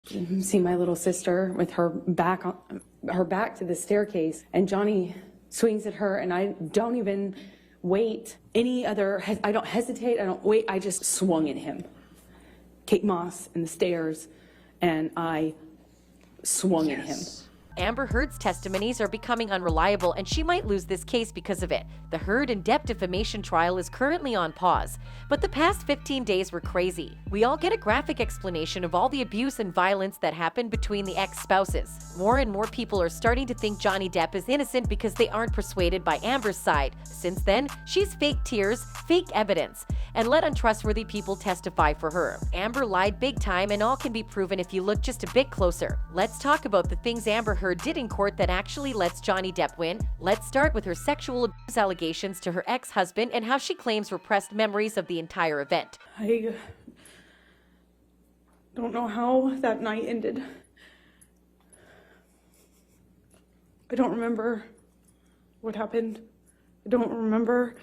See my little sister with her back to the staircase, and Johnny swings at her, and I don't even wait I don't hesitate, I don't wait, I just swung at him. Kate Moss in the stairs, and I swung at him. Amber Heard's testimonies are becoming unreliable, and she might lose this case because of it. The Heard and Depp defamation trial is currently on pause, but the past 15 days were crazy. We all get a graphic explanation of all the abuse and violence that happened between the ex-spouses. More and more people are starting to think Johnny Depp is innocent because they aren't persuaded by Amber's side. Since then, she's faked tears, fake evidence, and let untrustworthy people testify for her. Amber lied big time, and all can be proven if you look just a bit closer. Let's talk about the things Amber Heard did in court that actually lets Johnny Depp win. Let's start with her sexual abuse allegations to her ex-husband and how she claims repressed memories of the entire event. I don't know how that night ended. I don't remember what happened. I don't remember.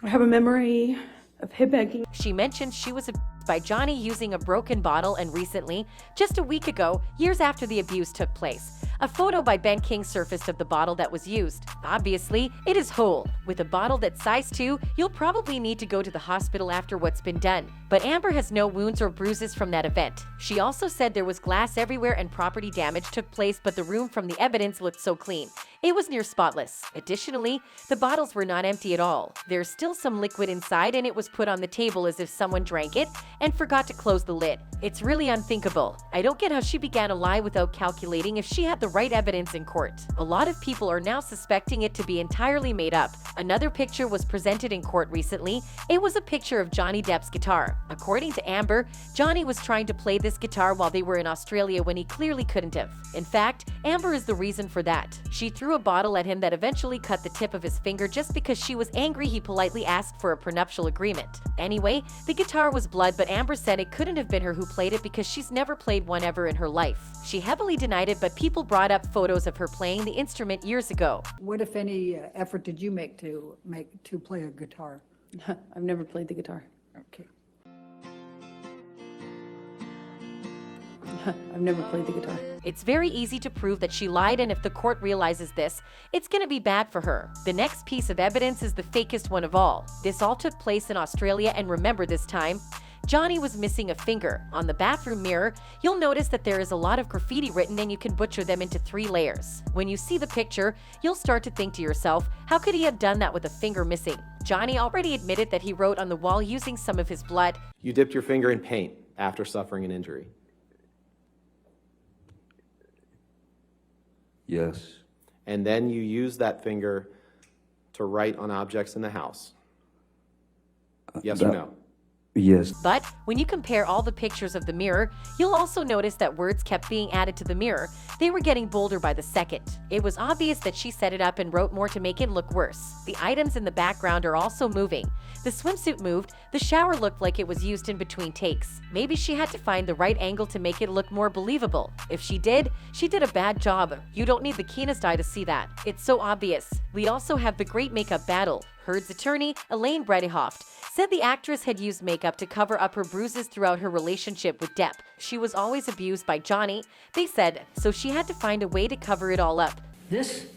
I have a memory of him begging. She mentioned she was abused by Johnny using a broken bottle, and recently, just a week ago, years after the abuse took place, a photo by Ben King surfaced of the bottle that was used. Obviously, it is whole. With a bottle that's size 2, you'll probably need to go to the hospital after what's been done. But Amber has no wounds or bruises from that event. She also said there was glass everywhere and property damage took place, but the room from the evidence looked so clean. It was near spotless. Additionally, the bottles were not empty at all. There's still some liquid inside, and it was put on the table as if someone drank it and forgot to close the lid. It's really unthinkable. I don't get how she began a lie without calculating if she had the right evidence in court. A lot of people are now suspecting it to be entirely made up. Another picture was presented in court recently. It was a picture of Johnny Depp's guitar. According to Amber, Johnny was trying to play this guitar while they were in Australia when he clearly couldn't have. In fact, Amber is the reason for that. She threw a bottle at him that eventually cut the tip of his finger just because she was angry he politely asked for a prenuptial agreement. Anyway, the guitar was blood, but Amber said it couldn't have been her who played it because she's never played one ever in her life. She heavily denied it, but people brought up photos of her playing the instrument years ago. What, if any, effort did you make to play a guitar? I've never played the guitar. Okay. I've never played the guitar. It's very easy to prove that she lied, and if the court realizes this, it's gonna be bad for her. The next piece of evidence is the fakest one of all. This all took place in Australia, and remember this time, Johnny was missing a finger. On the bathroom mirror, you'll notice that there is a lot of graffiti written, and you can butcher them into 3 layers. When you see the picture, you'll start to think to yourself, how could he have done that with a finger missing? Johnny already admitted that he wrote on the wall using some of his blood. You dipped your finger in paint after suffering an injury. Yes. And then you used that finger to write on objects in the house. Yes or no? Yes. But when you compare all the pictures of the mirror, you'll also notice that words kept being added to the mirror. They were getting bolder by the second. It was obvious that she set it up and wrote more to make it look worse. The items in the background are also moving. The swimsuit moved. The shower looked like it was used in between takes. Maybe she had to find the right angle to make it look more believable. If she did a bad job. You don't need the keenest eye to see that. It's so obvious. We also have the great makeup battle. Heard's attorney, Elaine Bredehoft, said the actress had used makeup to cover up her bruises throughout her relationship with Depp. She was always abused by Johnny, they said, so she had to find a way to cover it all up. This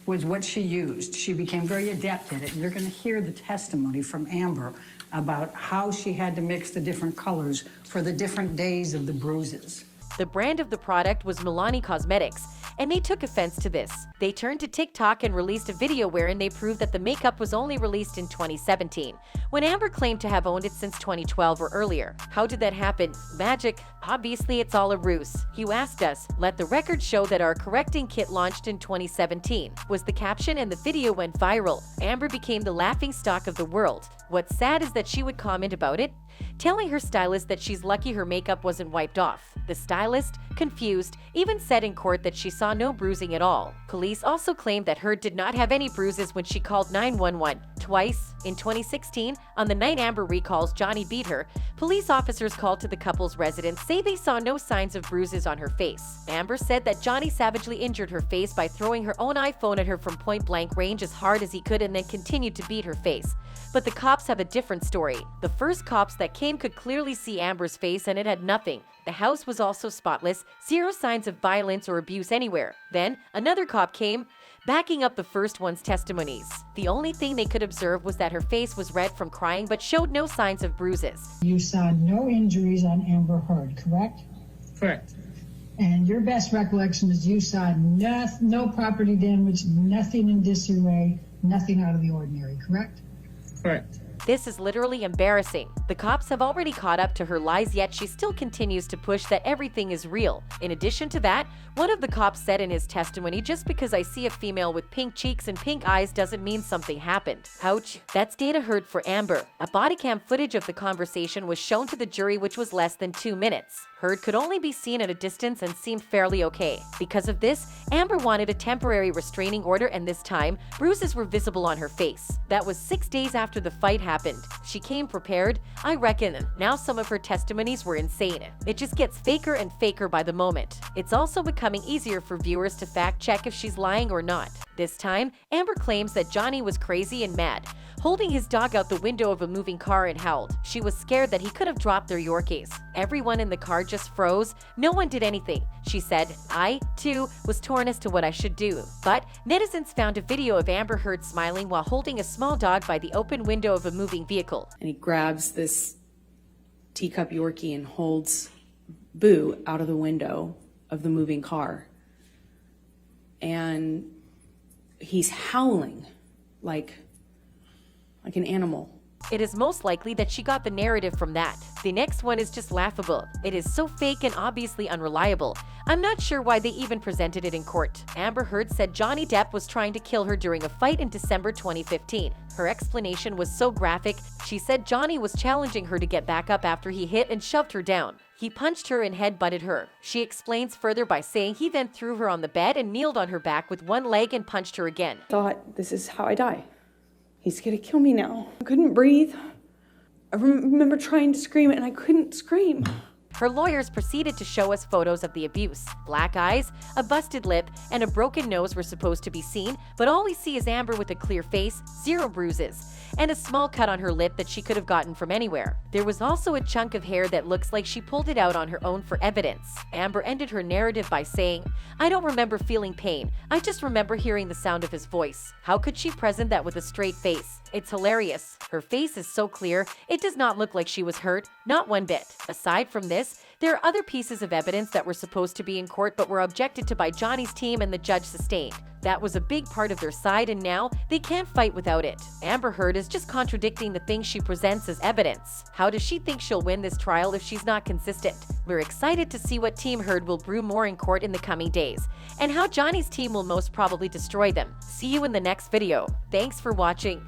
was what she used. She became very adept at it. You're going to hear the testimony from Amber about how she had to mix the different colors for the different days of the bruises. The brand of the product was Milani Cosmetics, and they took offense to this. They turned to TikTok and released a video wherein they proved that the makeup was only released in 2017, when Amber claimed to have owned it since 2012 or earlier. How did that happen? Magic? Obviously, it's all a ruse. You asked us, let the record show that our correcting kit launched in 2017, was the caption, and the video went viral. Amber became the laughingstock of the world. What's sad is that she would comment about it, telling her stylist that she's lucky her makeup wasn't wiped off. The stylist, confused, even said in court that she saw no bruising at all. Police also claimed that Heard did not have any bruises when she called 911. Twice, in 2016, on the night Amber recalls Johnny beat her, police officers called to the couple's residence say they saw no signs of bruises on her face. Amber said that Johnny savagely injured her face by throwing her own iPhone at her from point-blank range as hard as he could and then continued to beat her face. But the cops have a different story. The first cops that came could clearly see Amber's face and it had nothing. The house was also spotless, zero signs of violence or abuse anywhere. Then, another cop came, backing up the first one's testimonies. The only thing they could observe was that her face was red from crying but showed no signs of bruises. You saw no injuries on Amber Heard, correct? Correct. And your best recollection is you saw no property damage, nothing in disarray, nothing out of the ordinary, correct? Correct. This is literally embarrassing. The cops have already caught up to her lies, yet she still continues to push that everything is real. In addition to that, one of the cops said in his testimony, "Just because I see a female with pink cheeks and pink eyes doesn't mean something happened." Ouch. That's data heard for Amber. A body cam footage of the conversation was shown to the jury, which was less than 2 minutes. Heard could only be seen at a distance and seemed fairly okay. Because of this, Amber wanted a temporary restraining order, and this time, bruises were visible on her face. That was 6 days after the fight happened. She came prepared. I reckon now some of her testimonies were insane. It just gets faker and faker by the moment. It's also becoming easier for viewers to fact-check if she's lying or not. This time, Amber claims that Johnny was crazy and mad, holding his dog out the window of a moving car and howled. She was scared that he could have dropped their Yorkies. Everyone in the car just froze. No one did anything. She said, "I, too, was torn as to what I should do." But netizens found a video of Amber Heard smiling while holding a small dog by the open window of a moving vehicle. And he grabs this teacup Yorkie and holds Boo out of the window of the moving car. And he's howling like an animal. It is most likely that she got the narrative from that. The next one is just laughable. It is so fake and obviously unreliable. I'm not sure why they even presented it in court. Amber Heard said Johnny Depp was trying to kill her during a fight in December 2015. Her explanation was so graphic. She said Johnny was challenging her to get back up after he hit and shoved her down. He punched her and head-butted her. She explains further by saying he then threw her on the bed and kneeled on her back with one leg and punched her again. Thought, this is how I die. He's gonna kill me now. I couldn't breathe. I remember trying to scream and I couldn't scream. Her lawyers proceeded to show us photos of the abuse. Black eyes, a busted lip, and a broken nose were supposed to be seen, but all we see is Amber with a clear face, zero bruises, and a small cut on her lip that she could have gotten from anywhere. There was also a chunk of hair that looks like she pulled it out on her own for evidence. Amber ended her narrative by saying, "I don't remember feeling pain. I just remember hearing the sound of his voice." How could she present that with a straight face? It's hilarious. Her face is so clear, it does not look like she was hurt, not one bit. Aside from this, there are other pieces of evidence that were supposed to be in court but were objected to by Johnny's team and the judge sustained. That was a big part of their side and now they can't fight without it. Amber Heard is just contradicting the things she presents as evidence. How does she think she'll win this trial if she's not consistent? We're excited to see what Team Heard will brew more in court in the coming days, and how Johnny's team will most probably destroy them. See you in the next video. Thanks for watching.